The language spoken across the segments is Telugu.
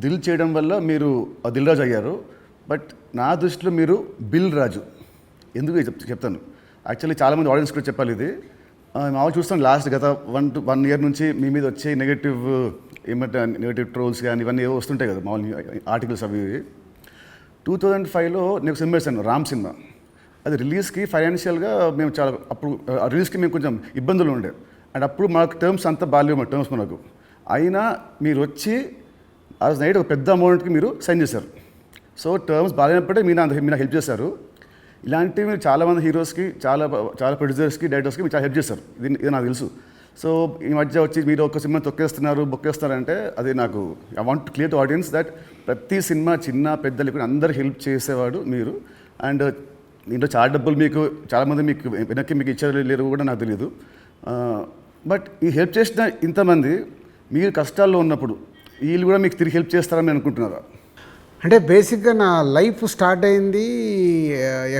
దిల్ చేయడం వల్ల మీరు దిల్ రాజు అయ్యారు. బట్ నా దృష్టిలో మీరు బిల్ రాజు. ఎందుకు చెప్తాను. యాక్చువల్లీ చాలామంది ఆడియన్స్ కూడా చెప్పాలి ఇది. మామూలు చూస్తాను లాస్ట్ గత 1 year నుంచి మీ మీద వచ్చే నెగటివ్ ట్రోల్స్ కానీ ఇవన్నీ ఏవో వస్తుంటాయి కదా మామూలు ఆర్టికల్స్ అవి. 2005లో నేను సినిమా వేసాను, రామ్ సినిమా. అది రిలీజ్కి ఫైనాన్షియల్గా మేము చాలా అప్పుడు రిలీజ్కి మేము కొంచెం ఇబ్బందులు ఉండే. అండ్ అప్పుడు మాకు టర్మ్స్ అంతా బాగాలేవు, మా టర్మ్స్ మనకు. అయినా మీరు వచ్చి ఆ రోజు నైట్ ఒక పెద్ద అమౌంట్కి మీరు సైన్ చేశారు. సో టర్మ్స్ బాగాలేనప్పుడే మీరు హెల్ప్ చేశారు. ఇలాంటివి మీరు చాలామంది హీరోస్కి, చాలా ప్రొడ్యూసర్స్కి, డైరెక్టర్స్కి మీరు చాలా హెల్ప్ చేస్తారు. ఇది నాకు తెలుసు. సో ఈ మధ్య వచ్చి మీరు ఒక సినిమా బొక్కేస్తున్నారంటే అది నాకు I want to clear to audience that ప్రతి సినిమా చిన్న పెద్ద లేకుండా అందరు హెల్ప్ చేసేవాడు మీరు. అండ్ దీంట్లో చాలా డబ్బులు మీకు చాలామంది మీకు వెనక్కి మీకు ఇచ్చారు లేరు కూడా నాకు తెలియదు. బట్ ఈ హెల్ప్ చేసిన ఇంతమంది మీరు కష్టాల్లో ఉన్నప్పుడు వీళ్ళు కూడా మీకు తిరిగి హెల్ప్ చేస్తారని అనుకుంటున్నారా? అంటే బేసిక్గా నా లైఫ్ స్టార్ట్ అయింది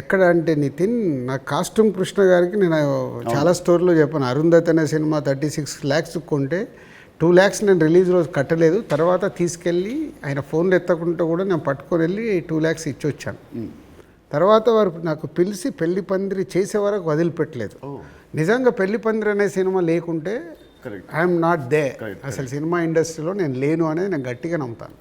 ఎక్కడ అంటే నితిన్, నా కాస్ట్యూమ్ కృష్ణ గారికి నేను చాలా స్టోరీలో చెప్పాను. అరుంధతి అనే సినిమా 36 lakhs కొంటే 2 lakhs నేను రిలీజ్ రోజు కట్టలేదు. తర్వాత తీసుకెళ్ళి ఆయన ఫోన్లు ఎత్తకుంటూ కూడా నేను పట్టుకొని వెళ్ళి 2 lakhs ఇచ్చి వచ్చాను. తర్వాత వారు నాకు పిలిచి పెళ్లి పందిరి చేసే వరకు వదిలిపెట్టలేదు. నిజంగా పెళ్లి పందిరి అనే సినిమా లేకుంటే ఐఎమ్ నాట్ దే. అసలు సినిమా ఇండస్ట్రీలో నేను లేను అనేది నేను గట్టిగా నమ్ముతాను.